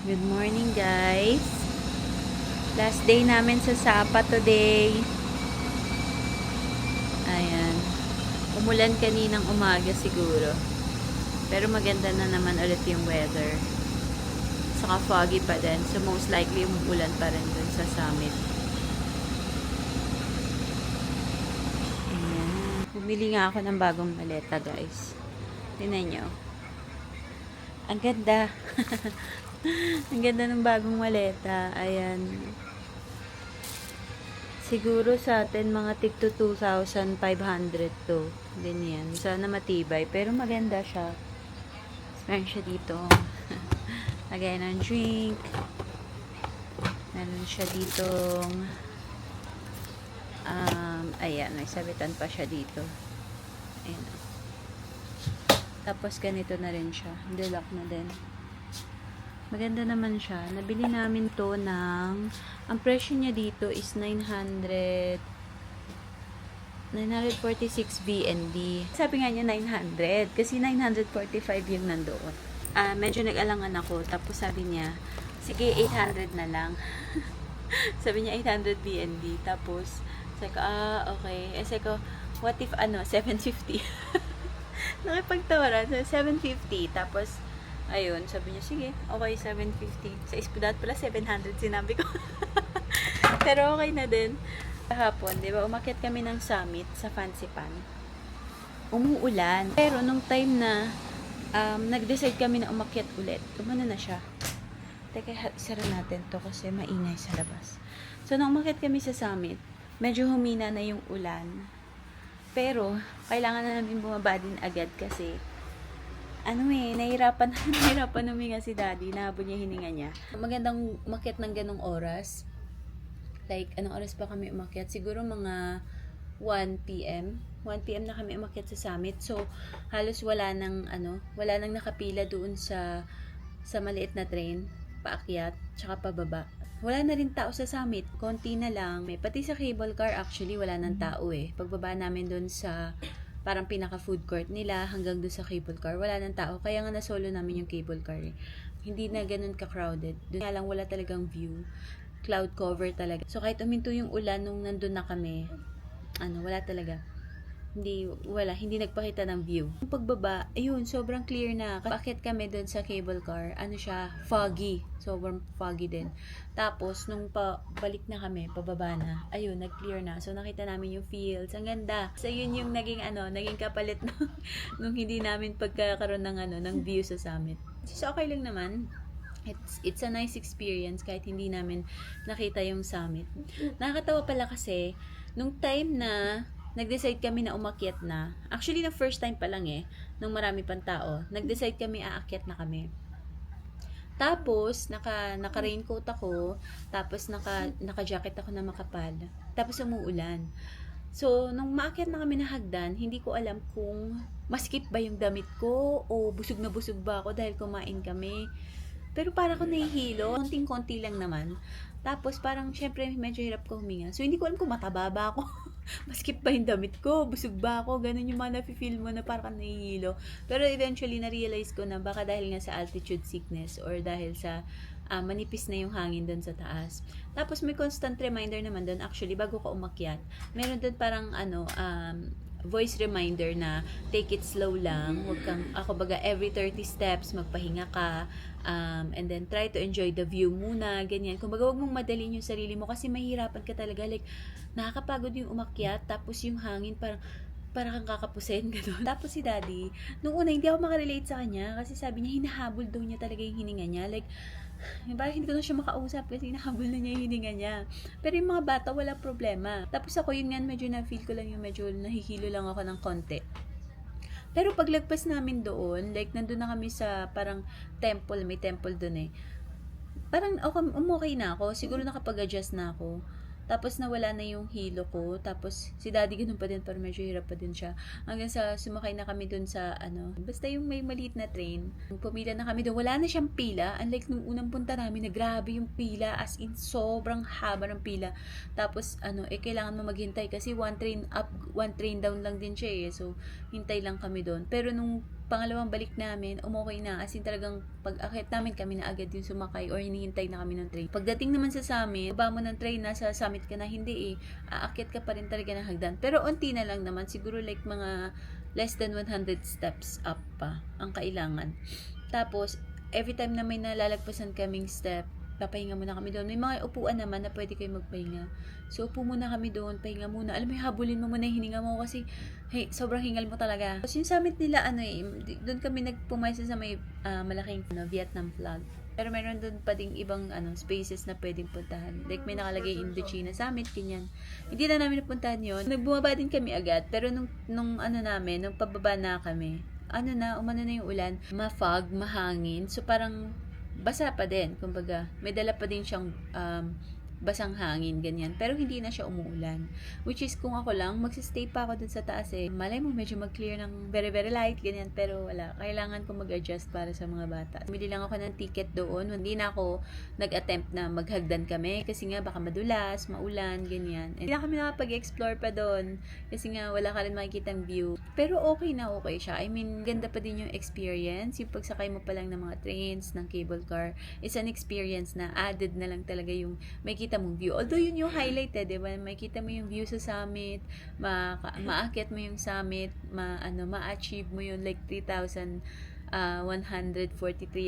Good morning, guys. Last day namin sa Sapa today. Ayan. Umulan kaninang umaga siguro. Pero maganda na naman ulit yung weather. Saka foggy pa din. So most likely umuulan pa rin dun sa summit. Ayan. Bumili nga ako ng bagong maleta, guys. Tingnan nyo. Ang ganda. Ang ganda ng bagong maleta. Ayan. Siguro sa atin, mga tig to 2,500 to. Ganyan. Sana matibay. Pero maganda siya. Meron siya dito. Lagay ng drink. Meron siya ditong ayan. May sabitan pa siya dito. Ayan. Tapos ganito na rin siya. Deluxe na din. Maganda naman siya. Nabili namin to ng, ang presyo niya dito is 946 BNB. Sabi nga niya 900 kasi 945 yung nandoon. Medyo nag-alangan ako. Tapos sabi niya, sige 800 na lang. Sabi niya 800 BNB. Tapos sabi ko, okay. Sabi ko, what if 750? Nakipagtawaran. So 750. Tapos ayun, sabi niya, sige, okay, 750. Sa Ispudat pala, 700 sinabi ko. Pero okay na din. Kahapon, di ba, umakyat kami ng summit sa Fancy Pan. Umuulan. Pero nung time na nag-decide kami na umakyat ulit, umano na siya. Teka, isara natin to kasi maingay sa labas. So, nung umakyat kami sa summit, medyo humina na yung ulan. Pero, kailangan na namin bumaba din agad kasi nahirapan huminga si daddy, nahabol niya hininga niya. Magandang umakyat ng ganong oras. Like, anong oras pa kami umakyat? Siguro mga 1 p.m. 1 p.m. na kami umakyat sa summit. So, halos wala nang nakapila doon sa maliit na train, paakyat, tsaka pababa. Wala na rin tao sa summit, konti na lang. Pati sa cable car, actually, wala nang tao eh. Pagbaba namin doon sa parang pinaka food court nila hanggang doon sa cable car, wala nang tao. Kaya nga na-solo namin yung cable car eh. Hindi na ganun ka-crowded. Doon nga lang wala talagang view. Cloud cover talaga. So kahit uminto yung ulan nung nandun na kami, wala talaga. Hindi nagpakita ng view. Yung pagbaba, ayun, sobrang clear na. Bakit kami doon sa cable car, foggy. Sobrang foggy din. Tapos, nung balik na kami, pababa na, ayun, nag-clear na. So, nakita namin yung fields. Ang ganda. So, yun yung naging kapalit nung hindi namin pagkakaroon ng view sa summit. So, okay lang naman. It's a nice experience kahit hindi namin nakita yung summit. Nakakatawa pala kasi, nung time na nag-decide kami na umakyat na. Actually, na first time pa lang nung marami pang tao. Nag-decide kami aakyat na kami. Tapos, naka-raincoat ako. Tapos, naka-jacket ako na makapal. Tapos, umuulan. So, nung maakyat na kami na hagdan, hindi ko alam kung maskip ba yung damit ko o busog na busog ba ako dahil kumain kami. Pero parang ako nahihilo. Konting-konti lang naman. Tapos, parang, syempre, medyo hirap ko huminga. So, hindi ko alam kung mataba ba ako. Maskip ba yung damit ko? Busog ba ako? Ganun yung mga nafe-feel mo na parang nahihilo. Pero eventually, na-realize ko na baka dahil nga sa altitude sickness or dahil sa manipis na yung hangin doon sa taas. Tapos may constant reminder naman doon, actually, bago ka umakyat. Meron doon parang voice reminder na take it slow lang. Huwag kang, every 30 steps, magpahinga ka. And then try to enjoy the view muna, ganyan. Kumbaga, huwag mong madalin yung sarili mo kasi mahirapan ka talaga. Like, nakakapagod yung umakyat, tapos yung hangin parang kang kakapusin, gano'n. Tapos si daddy, nung una, hindi ako makarelate sa kanya kasi sabi niya, hinahabol daw niya talaga yung hininga niya. Like, parang hindi ko na siya makausap kasi hinahabol na niya yung hininga niya. Pero yung mga bata, wala problema. Tapos ako, yun nga, medyo na-feel ko lang yung medyo nahihilo lang ako ng konti. Pero paglagpas namin doon, like, nandun na kami sa parang temple, may temple doon parang okay na ako. Siguro nakapag-adjust na ako. Tapos nawala na yung hilo ko. Tapos si daddy ganun pa din, pero medyo hirap pa din siya. Hanggang sa sumakay na kami dun sa basta yung may maliit na train. Pumila na kami dun. Wala na siyang pila. Unlike nung unang punta namin, na grabe yung pila. As in, sobrang haba ng pila. Tapos kailangan mo maghintay kasi one train up, one train down lang din siya So, hintay lang kami dun. Pero nung pangalawang balik namin, umokay na. As in talagang pag-akit namin kami na agad yung sumakay or hinihintay na kami ng train. Pagdating naman sa summit, baba mo ng train, nasa summit ka na, hindi aakyat ka pa rin talaga ng hagdan. Pero unti na lang naman, siguro like mga less than 100 steps up pa ang kailangan. Tapos, every time na may nalalagpasan kaming step, papahinga muna kami doon. May mga upuan naman na pwede kayo magpahinga. So, upo muna kami doon, pahinga muna. Alam mo, habulin mo muna yung hininga mo kasi sobrang hingal mo talaga. Tapos yung summit nila, doon kami nagpumaysa sa may malaking Vietnam flag. Pero meron doon pa ding ibang spaces na pwedeng puntahan. Like may nakalagay Indochina Summit, ganyan. Hindi na namin napuntahan yun. Nagbumaba din kami agad. Pero nung pababa na kami, umano na yung ulan, ma-fog, mahangin. So parang basa pa din, kumbaga. May dala pa din siyang basang hangin, ganyan. Pero hindi na siya umuulan. Which is, kung ako lang, magsistay pa ako dun sa taas malay mo, medyo mag-clear ng very, very light, ganyan. Pero wala, kailangan ko mag-adjust para sa mga bata. Bumili lang ako ng ticket doon. Hindi na ako nag-attempt na maghagdan kami. Kasi nga, baka madulas, maulan, ganyan. Hindi na kami nakapag-explore pa doon. Kasi nga, wala ka rin makikitang view. Pero okay na okay siya. I mean, ganda pa din yung experience. Yung pagsakay mo pa lang ng mga trains, ng cable car, is an experience na added na lang talaga yung may kita mong view. Although yun yung highlight di ba? Makita mo yung view sa summit, maakyat mo yung summit, ma-achieve mo yun like 3,143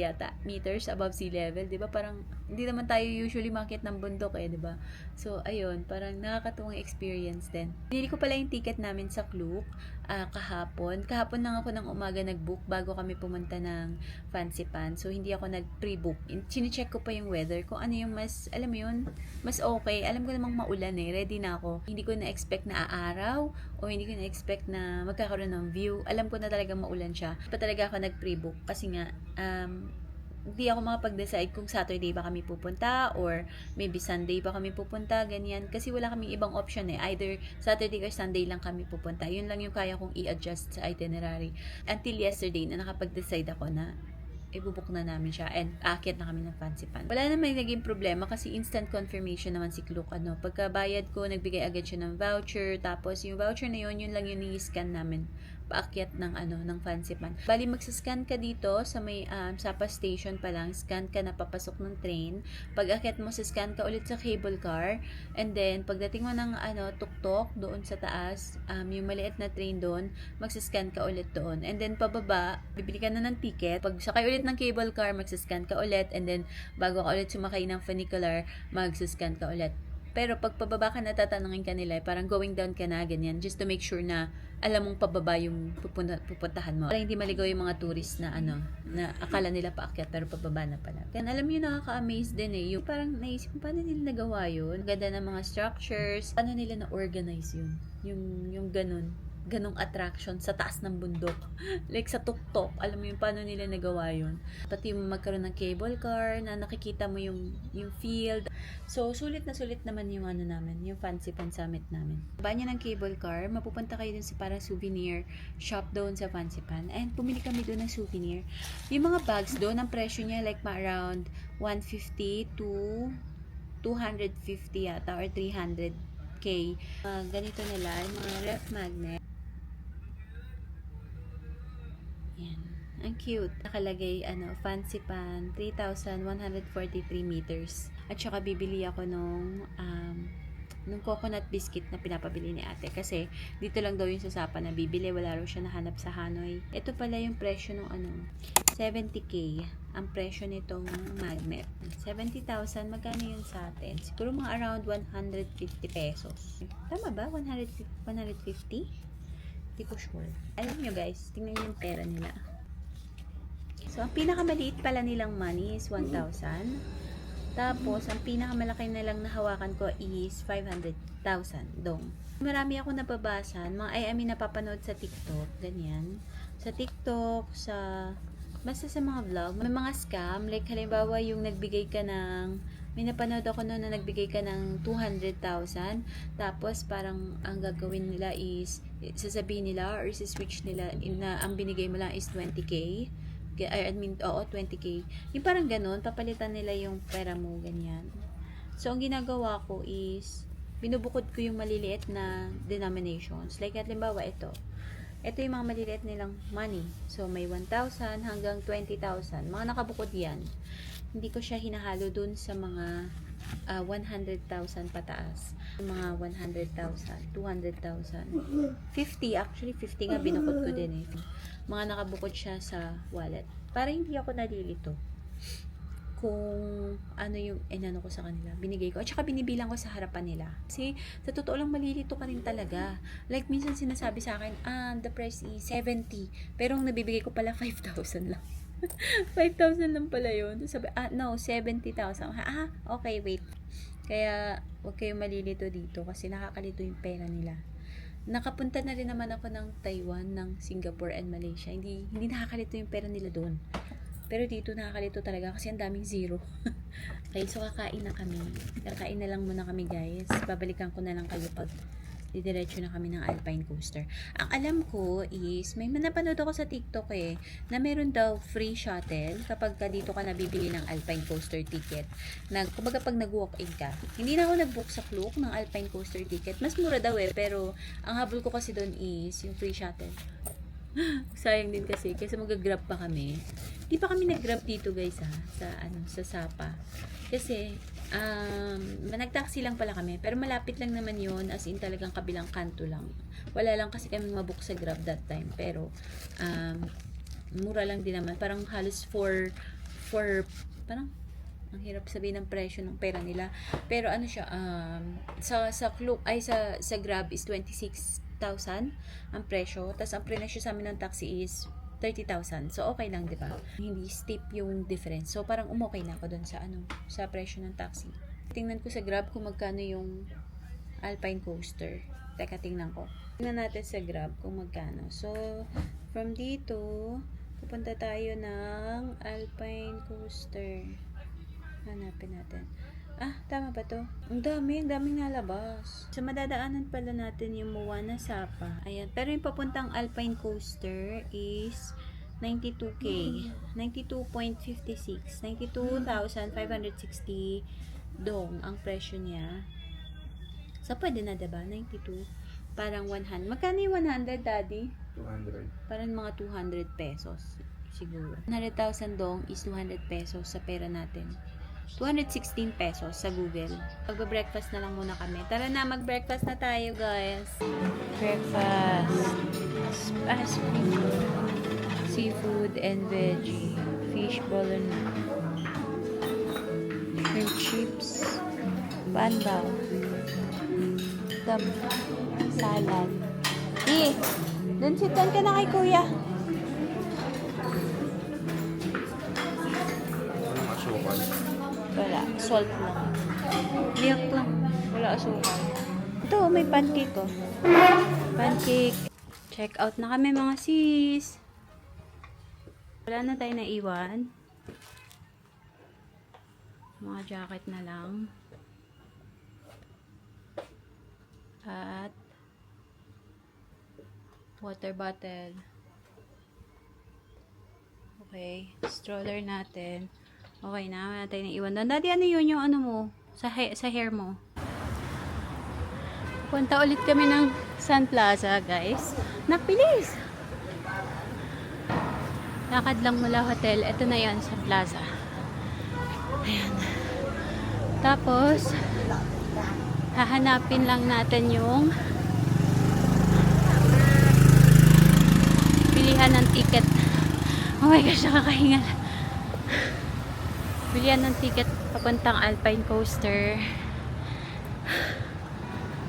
yata meters above sea level, di ba? Parang hindi naman tayo usually maakyat ng bundok di ba? So, ayun, parang nakakatuwang experience din. Binili ko pala yung ticket namin sa Klook kahapon. Kahapon lang ako ng umaga nag-book bago kami pumunta ng Fancy Pan. So, hindi ako nag-pre-book. Chine-check ko pa yung weather kung ano yung mas, alam mo yun, mas okay. Alam ko namang maulan ready na ako. Hindi ko na-expect na aaraw o hindi ko na-expect na magkakaroon ng view. Alam ko na talaga maulan siya. Pa talaga ako nag-pre-book kasi nga, hindi ako makapag-decide kung Saturday ba kami pupunta or maybe Sunday pa kami pupunta, ganyan. Kasi wala kaming ibang option Either Saturday or Sunday lang kami pupunta. Yun lang yung kaya kong i-adjust sa itinerary. Until yesterday na nakapag-decide ako na ibubuk na namin siya and aakyat na kami ng Fancy Pan. Wala naman naging problema kasi instant confirmation naman si Klook. Pagkabayad ko, nagbigay agad siya ng voucher. Tapos yung voucher na yun lang yung i-scan namin paakyat ng Fancy Pan. Bali, magsascan ka dito sa may Sapa Station pa lang, scan ka na papasok ng train. Pag akyat mo, scan ka ulit sa cable car. And then, pagdating mo ng tuktok doon sa taas, yung maliit na train doon, magsascan ka ulit doon. And then, pababa, bibili ka na ng ticket. Pag sakay ulit ng cable car, magsascan ka ulit. And then, bago ka ulit sumakay ng funicular, magsascan ka ulit. Pero pag pababa ka na, tatanungin ka nila, parang going down ka na, ganyan, just to make sure na alam mong pababa yung pupuntahan mo. Para hindi maligaw yung mga tourist na na akala nila paakyat pero pababa na pala. Kaya alam mo, nakaka-amaze din yung parang naisip mo, paano nila nagawa yun? Ganda ng mga structures, paano nila na-organize yun? Yung ganong attraction sa taas ng bundok. Like sa tuktok, alam mo yung paano nila nagawa yun. Pati yung magkaroon ng cable car na nakikita mo yung field. So, sulit naman yung namin, yung Fancy Pan Summit namin. Banya ng cable car, mapupunta kayo dun sa parang souvenir shop doon sa Fancy Pan. And pumili kami doon ng souvenir. Yung mga bags doon, ang presyo niya like around 150 to 250 yata or 300k. Ganito nila, yung mga ref magnet. Yan. Ang cute. Nakalagay, Fancy Pan, 3,143 meters. At saka bibili ako nung coconut biscuit na pinapabili ni ate. Kasi, dito lang daw yung sa Sapa na bibili. Wala raw siya nahanap sa Hanoi. Ito pala yung presyo nung 70k. Ang presyo nitong magnet. 70,000. Magkano yun sa atin? Siguro mga around 150 pesos. Tama ba? 150? Hindi ko sure. Alam nyo guys, tingnan nyo yung pera nila. So, ang pinakamaliit pala nilang money is 1,000. Tapos, ang pinakamalaki nilang nahawakan ko is 500,000 dong. Marami ako nababasa, napapanood sa TikTok, ganyan. Sa TikTok, basta sa mga vlog, may mga scam, like halimbawa yung may napanood ako noon na nagbigay ka ng 200,000, tapos parang ang gagawin nila is, sasabihin nila or switch nila na ang binigay mo lang is 20k. I mean, 20k. Yung parang ganun, papalitan nila yung pera mo, ganyan. So, ang ginagawa ko is, binubukod ko yung maliliit na denominations. Like, halimbawa, ito. Ito yung mga maliliit nilang money. So, may 1,000 hanggang 20,000. Mga nakabukod yan. Hindi ko siya hinahalo dun sa mga 100,000 pataas. Mga 100,000, 200,000, 50. Actually, 50 nga binukod ko din eh. Mga nakabukod siya sa wallet. Para hindi ako nalilito kung ano yung inano ko sa kanila, binigay ko, at saka binibilang ko sa harapan nila. Kasi, sa totoo lang, malilito ka rin talaga. Like, minsan sinasabi sa akin, the price is 70, pero ang nabibigay ko pala 5,000 lang. 5,000 lang pala yun. Sabi, no, 70,000. Okay, wait. Kaya, huwag kayong malilito dito kasi nakakalito yung pera nila. Nakapunta na rin naman ako ng Taiwan, ng Singapore and Malaysia. Hindi nakakalito yung pera nila doon. Pero dito nakakalito talaga kasi ang daming zero. Okay, so kakain na kami. Kakain na lang muna kami, guys. Babalikan ko na lang kayo pag didiretso na kami ng Alpine Coaster. Ang alam ko is, may napanood ako sa TikTok na meron daw free shuttle kapag dito ka nabibili ng Alpine Coaster ticket. Kumbaga pag nag-walk-in ka. Hindi na ako nag-book sa Klook ng Alpine Coaster ticket. Mas mura daw pero ang habol ko kasi doon is yung free shuttle. Sayang din kasi mag-grab pa kami. Di pa kami nag-grab dito, guys, sa Sapa. Kasi nag-taxi lang pala kami, pero malapit lang naman yun, as in talagang kabilang kanto lang. Wala lang kasi kami mabook sa Grab that time, pero mura lang din naman, parang halos for parang ang hirap sabihin ng presyo ng pera nila, pero ano siya, sa Grab is 26,000 ang presyo, tas ang presyo sa amin ng taxi is 30,000. So, okay lang, di ba? Hindi steep yung difference. So, parang umokay na ako dun sa presyo ng taxi. Tingnan ko sa Grab kung magkano yung Alpine Coaster. Teka, tingnan ko. Tingnan natin sa Grab kung magkano. So, from dito, pupunta tayo ng Alpine Coaster. Hanapin natin. Tama ba to? Ang daming nalabas. So, madadaanan pala natin yung Moana Sapa. Ayan. Pero yung papuntang Alpine Coaster is 92K. 92.56. 92,560 dong ang presyo niya. So, pwede na, diba? 92. Parang 100. Magkano yung 100, Daddy? 200. Parang mga 200 pesos. Siguro. 100,000 dong is 200 pesos sa pera natin. 216 pesos sa Google. Magbe-breakfast na lang muna kami. Tara na, mag-breakfast na tayo, guys. Breakfast. Seafood and veggie. Fish bolognese. Shrimp chips. Banbaw. Salad. Dun sitan ka na kay kuya. Anong asukal? Wala. Salt lang. Milk lang. Wala asukal. Ito, may pancake oh. Pancake. Check out na kami, mga sis. Wala na tayo naiwan. Mga jacket na lang. At water bottle. Okay. Stroller natin. Okay na, wala tayo naiwan doon. Daddy, ano yun yung ano mo? Sa hair mo? Punta ulit kami ng Sun Plaza, guys. Nakpilis! Lakad lang mula hotel. Ito na yan, Sun Plaza. Ayan. Tapos, hahanapin lang natin yung pilihan ng ticket. Oh my gosh, nakakahingal. Bilihan ng ticket papuntang Alpine Coaster.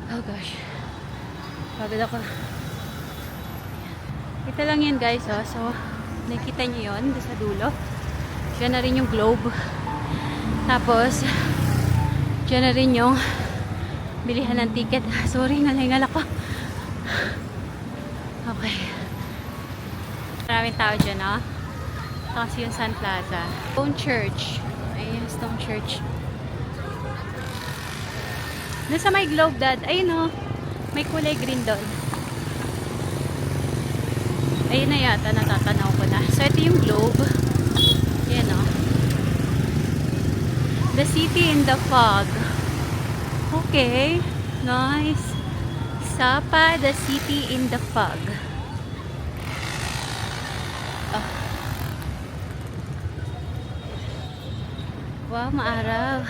Oh gosh. Pagod ako. Ito lang yun, guys. Oh. So, nakikita nyo yun sa dulo. Diyan na rin yung globe. Tapos, diyan na rin yung bilihan ng ticket. Sorry, nalingal ako. Okay. Maraming tao dyan, oh. Kasi yung Sun Plaza. Stone Church. Ayun, Stone Church. Doon sa may globe, Dad. Ayun, oh. May kulay green doon. Ayun na yata, natatanaw ko na. So, ito yung globe. Ayan, oh. The city in the fog. Okay. Nice. Sapa, the city in the fog. Wow, maaraw.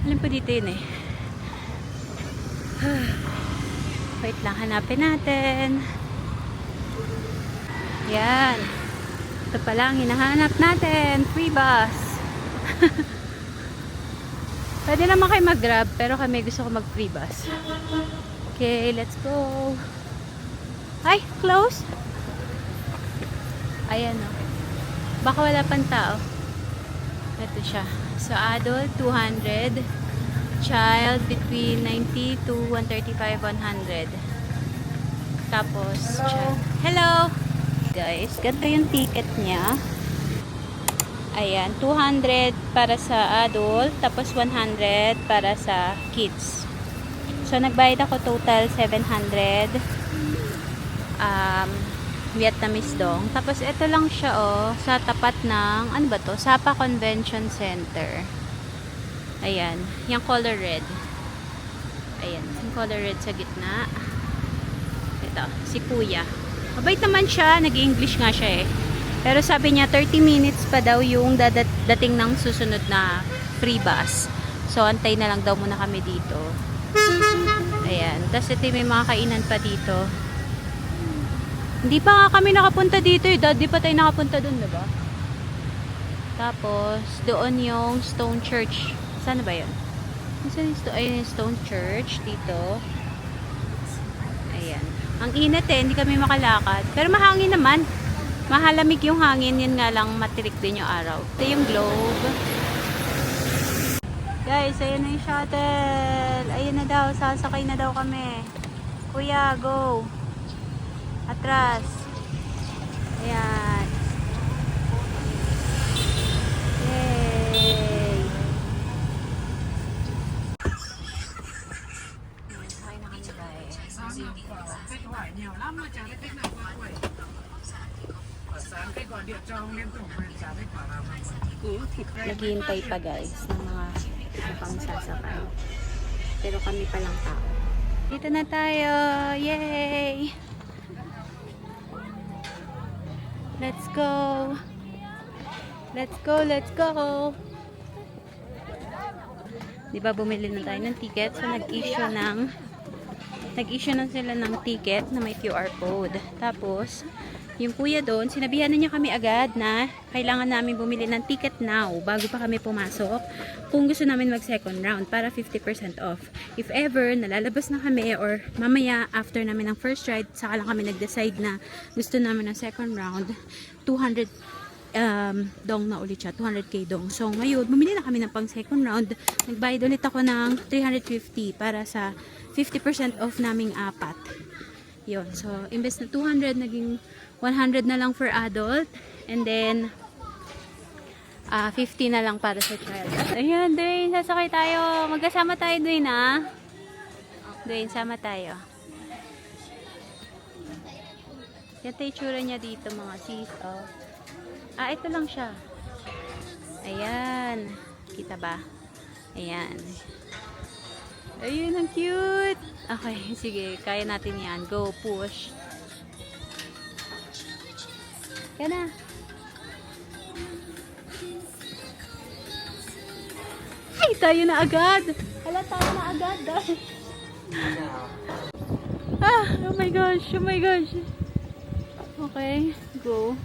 Alam po dito yun eh. Wait lang, hanapin natin. Yan. Ito pala ang hinahanap natin. Free bus. Pwede naman kayo mag-grab, pero kami gusto ko mag-free bus. Okay, let's go. Ay, close. Ayan o. Baka wala pang tao. Ito siya. So, adult, 200. Child, between 90 to 135, 100. Tapos, child. Hello! Guys, ganito yung ticket niya. Ayan, 200 para sa adult, tapos 100 para sa kids. So, nagbayad ako total 700. Vietnamese dong. Tapos, ito lang siya, oh, sa tapat ng, ano ba to? Sapa Convention Center. Ayan, yung color red. Ayan, yung color red sa gitna. Ito, si Kuya. Mabait naman siya, nag-English nga siya eh. Pero sabi niya, 30 minutes pa daw yung dating ng susunod na free bus. So, antay na lang daw muna kami dito. Ayan, tapos ito may mga kainan pa dito. Hindi pa nga kami nakapunta dito eh. Di pa tayo nakapunta dun, diba? Tapos, doon yung Stone Church. Saan ba yun? Ayun yung Stone Church dito. Ayan. Ang init eh, hindi kami makalakad. Pero mahangin naman. Mahalamig yung hangin, yun nga lang matirik din yung araw. Ito yung globe. Guys, ayun na yung shuttle. Ayun na daw, sasakay na daw kami. Kuya, go. Atras. Ayan. Yay! Sakay na kami guys. Naghihintay pa guys ng mga pang sasakay. Pero kami pa lang tao. Dito na tayo! Yay! Let's go! Let's go! Let's go! Diba bumili na tayo ng ticket? So nag-issue na sila ng ticket na may QR code. Tapos, yung kuya doon, sinabihan na niya kami agad na kailangan namin bumili ng ticket now bago pa kami pumasok kung gusto namin mag second round para 50% off. If ever, nalalabas na kami or mamaya after namin ng first ride, saka lang kami nag-decide na gusto namin ng second round, 200 dong na ulit siya, 200k dong. So ngayon, bumili na kami ng pang second round. Nagbayad ulit ako ng 350 para sa 50% off naming apat. Yun. So, imbes na 200, naging 100 na lang for adult. And then, 50 na lang para sa child. Ayan, Dwayne, sasakay tayo. Magkasama tayo, Dwayne, ha? Dwayne, sama tayo. Ito yung tsura niya dito, mga sis. Oh. Ito lang siya. Ayan. Kita ba? Ayan. Ayun, ang cute. Okay, sige. Kaya natin yan. Go, push. Yan na. Ay, tayo na agad. Hala, tayo na agad. Oh my gosh. Oh my gosh. Okay, go.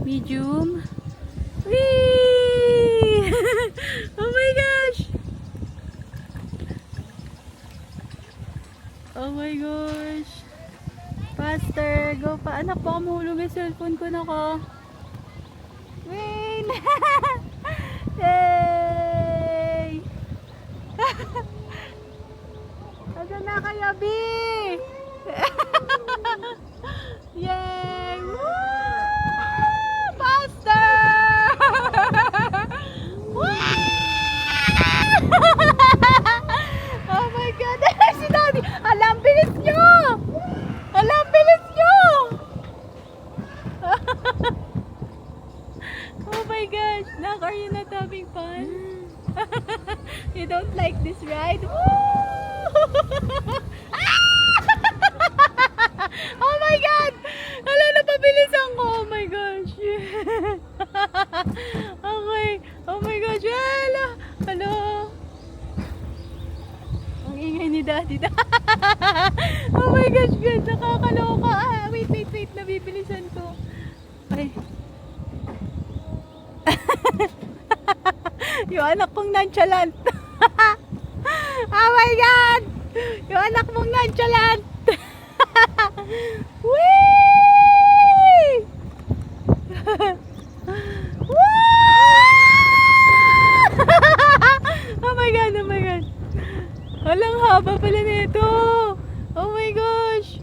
Medium. Whee! Oh my gosh. Oh my gosh. Faster. Go pa. Anak, baka mahulog yung cellphone ko na ko. Wait. Yay! Asan na kayo, B? Yay! Woo! Faster! Woo! Oh my God! Si Daddy! Alam, bilis nyo! Alam, bilis nyo! Oh my gosh! Nak, are you not having fun? You don't like this ride? Oh my God! Hala, napabilisan ko! Okay. Oh my gosh. Hello. Hello. Ang ingay ni Daddy. Oh my gosh, guys. Nakakaloka. Wait. Nabibilisan ko. Ay. Yung anak kong nonchalant. Oh my God! Yung anak mong nonchalant. Whee! Oh my God, oh my God. Walang haba pala nito. Oh my gosh.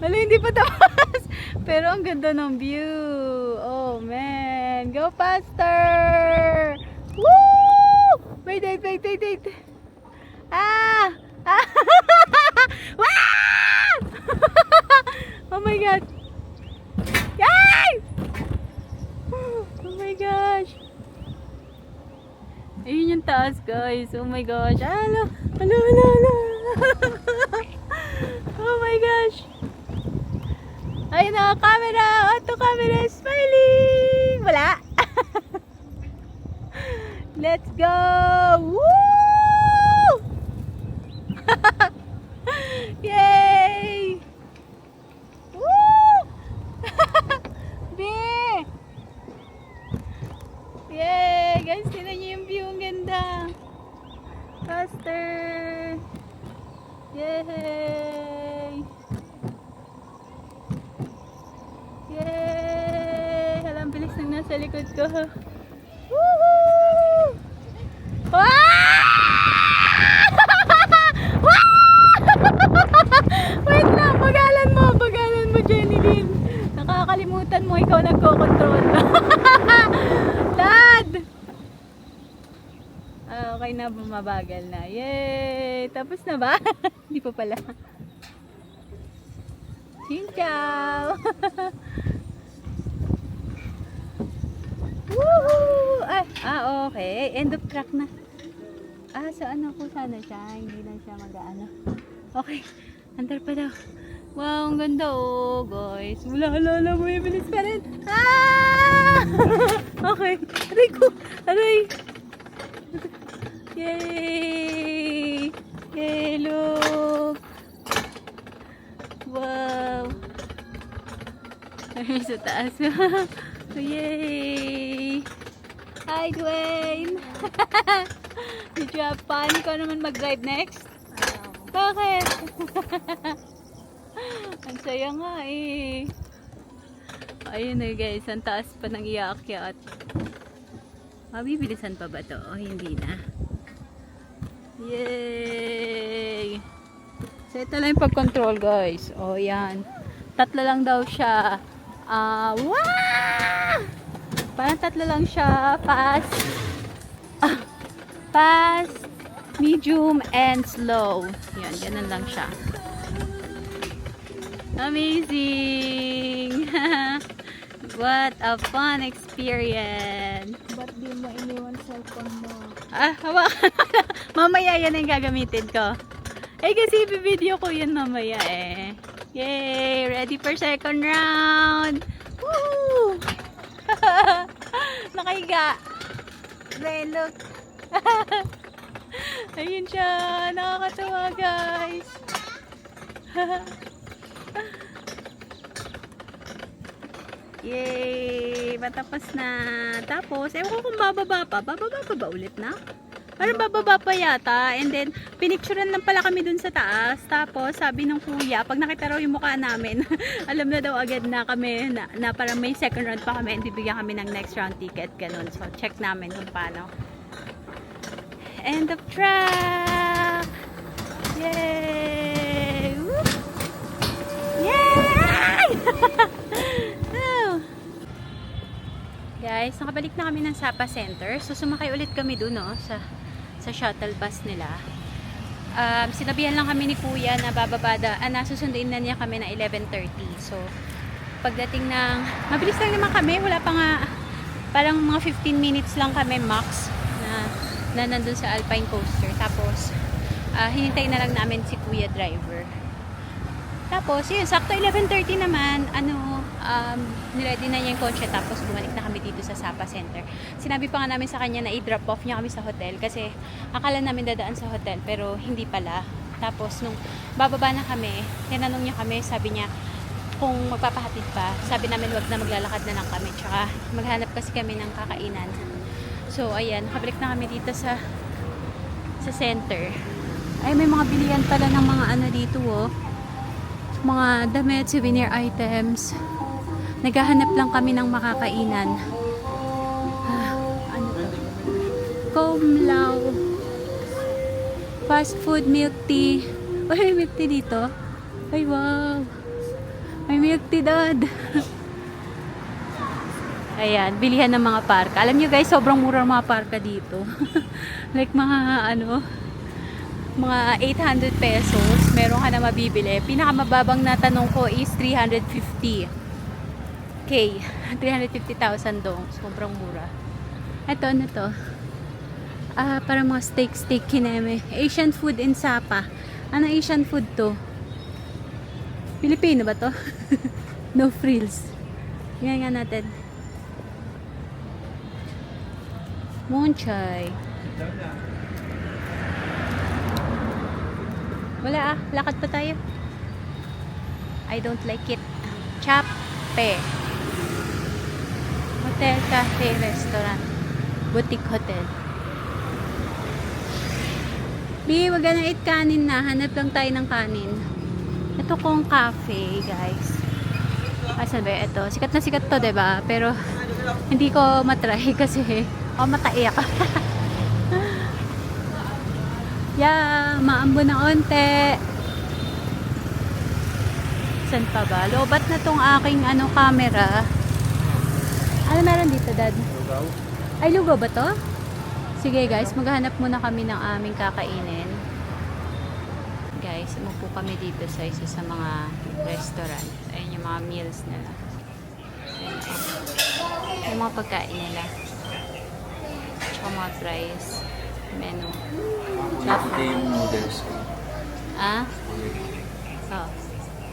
Wala, hindi pa tapos. Pero ang ganda ng view. Oh man. Go faster. Woo! Wait. Ah! Wow! Oh my God. Yay! Oh my gosh. Ayun yung taas, guys. Oh my gosh. Hello. Oh my gosh. Ayun na, camera. Auto camera. Smiling. Wala. Let's go. Woo! Yay! Woo! Be! Yay! Guys, tignan niyo yung view. Ang ganda. Faster. Yay! Yay! Hala, ang bilis nang nasa likod ko. Woohoo! Wait lang, bagalan mo, Jenny Lynn. Nakakalimutan mo, ikaw nagko-control. Dad! Okay na, bumabagal na. Yay! Tapos na ba? Hindi pa pala. Ciao! Woohoo! Okay. End of track na. So ano ko sana siya? Hindi lang siya mag-ano. Okay. Andar pa daw. Wow, ang ganda guys. Wala mo. Bilis pa rin. Okay. Aray ko. Aray. Yay! Yay, look. Wow. Ay, sa taas. Yay! Hi, Dwayne! Did you have fun? Ikaw naman mag-drive next? Bakit? Ang saya nga eh. Ayun na guys, ang taas pa ng iaakyat. Mabibilisan pa ba to? O hindi na. Yay! So ito lang yung pag-control guys. O yan. 3 lang daw siya. Wow! Parang 3 lang siya. Fast, medium, and slow. Yan, ganun lang siya. Amazing! What a fun experience! Ba't di mo iniwan cellphone mo? Hawakan mo na. Mamaya yan ang gagamitin ko. Kasi video ko yun mamaya eh. Yay! Ready for second round! Woo! Nakahiga. Then look. Ayun siya. Nakakatawa guys. Yay! Matapos na. Tapos, ewan ko kung bababa pa. Bababa pa ba ulit na? Parang bababa pa yata. And then, pinicturean lang pala kami dun sa taas. Tapos, sabi ng kuya, pag nakita raw yung mukha namin, alam na daw agad na kami, na parang may second round pa kami, and bibigyan kami ng next round ticket. Ganun. So, check namin kung paano. End of track! Yay! Woo! Yay! Guys, nakabalik na kami ng Sapa Center. So, sumakay ulit kami dun, no, sa shuttle bus nila. Sinabihan lang kami ni Kuya na nasusunduin na niya kami na 11:30. So, pagdating ng, mabilis lang naman kami. Wala pa nga, parang mga 15 minutes lang kami max na nandun sa Alpine Coaster. Tapos, hinintay na lang namin si Kuya driver. Tapos, yun, sakto 11:30 naman, niready na niya yung kotse tapos bumalik na kami dito sa Sapa Center. Sinabi pa nga namin sa kanya na i-drop off niya kami sa hotel kasi akala namin dadaan sa hotel pero hindi pala. Tapos nung bababa na kami, tinanong niya kami, sabi niya kung magpapahatid pa. Sabi namin wag na, maglalakad na lang kami. Tsaka maghanap kasi kami ng kakainan. So ayan, nakabalik na kami dito sa center. Ay, may mga bilihan pala ng mga ano dito oh. Mga damit, souvenir items. Naghahanap lang kami ng makakainan. Ano to? Comlao. Fast food, milk tea. Ay, may milk tea dito. Ay, wow. May milk tea, dad. Ayan, bilihan ng mga parka. Alam nyo guys, sobrang mura ang mga parka dito. Like mga ano, mga 800 pesos, meron ka na mabibili. Pinakamababang na tanong ko is 350K. 350,000 dong. Sobrang mura. Ito, ano to? Para mga steak kineme. Asian food in Sapa. Ano Asian food to? Pilipino ba to? No frills. Yan nga natin. Monchay. Wala lakad pa tayo. I don't like it. Chape. Hotel, cafe, restaurant. Boutique hotel. Bi, wag na eat kanin na. Hanap lang tayo ng kanin. Ito kong cafe, guys. Asan ba? Ito. Sikat na sikat to, diba? Pero, hindi ko matry kasi mataiyak. Yeah, maambo na onte. Saan pa ba? Lobat na tong aking camera. Ano meron dito, dad? Lugaw? Ay, lugaw ba to? Sige guys, maghanap muna kami ng aming kakainin. Guys, umupo kami dito sa isa sa mga restaurant. Ayun yung mga meals nila. Ayun, yung mga pagkain nila. Tsaka mga fries. Menu. Hindi yung noodles. Oh.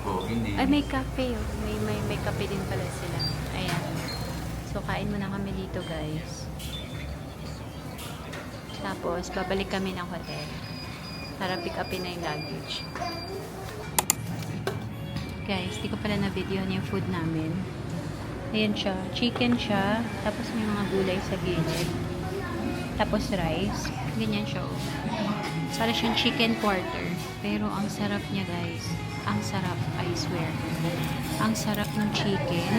Oh, hindi. Ay, may cafe. Oh. May cafe din pala sila. Ayan. So, kain muna kami dito, guys. Tapos, babalik kami ng hotel. Para pick upin na yung luggage. Guys, di ko pala na-video yung food namin. Ayan siya. Chicken siya. Tapos, may mga gulay sa gilid. Tapos, rice. Ganyan siya. Oh. Para siyang chicken porter. Pero, ang sarap niya, guys. Ang sarap, I swear. Ang sarap ng chicken.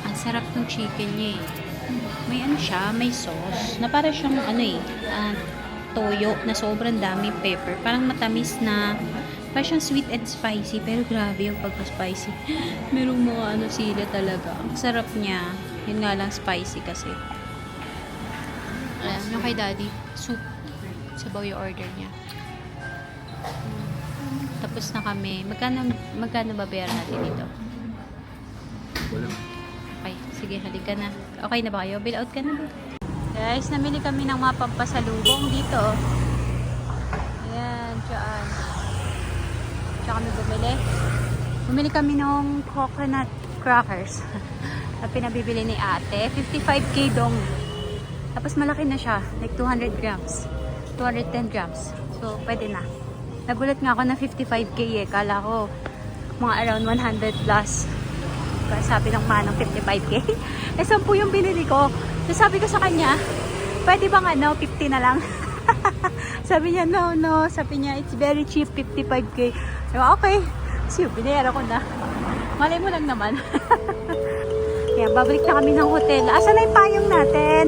Ang sarap ng chicken niya eh. May ano siya, may sauce. Na para siyang toyo na sobrang daming pepper. Parang matamis na, parang siyang sweet and spicy. Pero grabe yung pagka-spicy. Merong mga sila talaga. Ang sarap niya. Yun nga lang spicy kasi. Ayan, yung kay daddy, soup. Sabaw yung order niya. Tapos na kami. Magkano babayaran natin dito? Wala. Okay, sige, halika na. Okay na ba kayo? Bill out ka na ba? Guys, namili kami ng mga pampasalubong dito. Ayan, dyan. Diyan kami bumili. Bumili kami ng coconut crackers. Na pinabibili ni ate. 55K dong. Tapos malaki na siya. Like 200 grams. 210 grams. So, pwede na. Nagulat nga ako na 55K eh. Kala ko mga around 100 plus. Kaya sabi ng manong 55K. Eh, 10 yung binili ko. So, sabi ko sa kanya, pwede bang 50 na lang? Sabi niya, no. Sabi niya, it's very cheap, 55K. So, okay. So, binayara ko na. Malay mo lang naman. Kaya, babalik na kami ng hotel. Asan na yung payong natin?